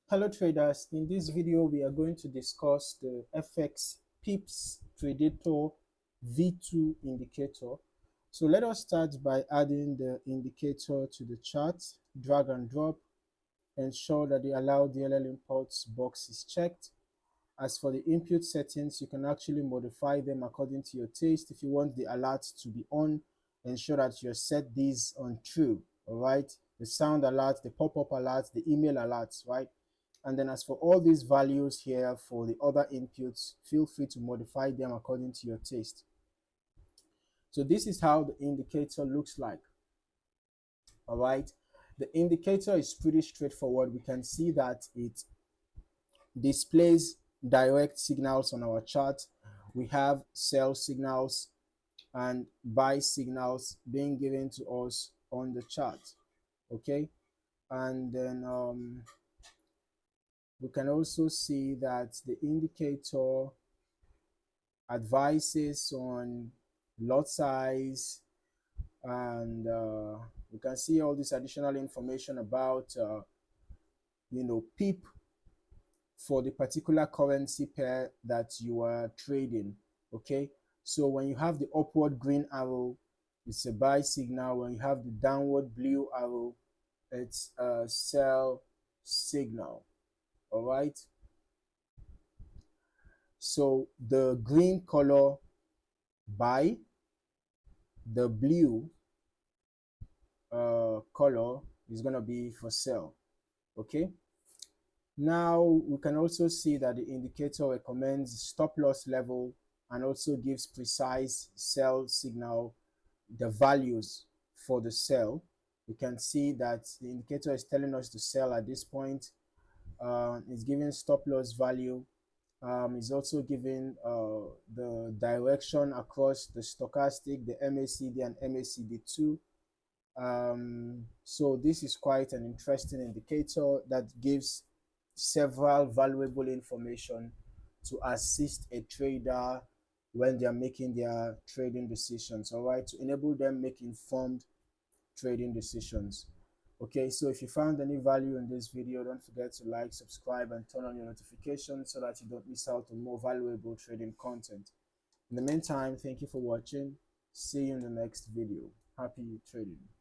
Hello traders, in this video we are going to discuss the FX Pips Predator V2 indicator. So let us start by adding the indicator to the chart, drag and drop, ensure that the allow DLL imports box is checked. As for the input settings, you can actually modify them according to your taste. If you want the alerts to be on, ensure that you set these on true, all right? The sound alerts, the pop-up alerts, the email alerts, right? And then as for all these values here for the other inputs, feel free to modify them according to your taste. So this is how the indicator looks like. All right. The indicator is pretty straightforward. We can see that it displays direct signals on our chart. We have sell signals and buy signals being given to us on the chart. Okay. And then we can also see that the indicator advices on lot size, and we can see all this additional information about PEEP for the particular currency pair that you are trading. Okay, so when you have the upward green arrow, it's a buy signal. When you have the downward blue arrow, it's a sell signal. All right, so the green color buy, the blue color is going to be for sell. Okay, now we can also see that the indicator recommends stop loss level and also gives precise sell signal, the values for the sell. You can see that the indicator is telling us to sell at this point. It's giving stop loss value. It's also giving the direction across the stochastic, the MACD and MACD2. So this is quite an interesting indicator that gives several valuable information to assist a trader when they are making their trading decisions, all right, to enable them make informed trading decisions. Okay, so if you found any value in this video, don't forget to like, subscribe, and turn on your notifications so that you don't miss out on more valuable trading content. In the meantime, thank you for watching. See you in the next video. Happy trading.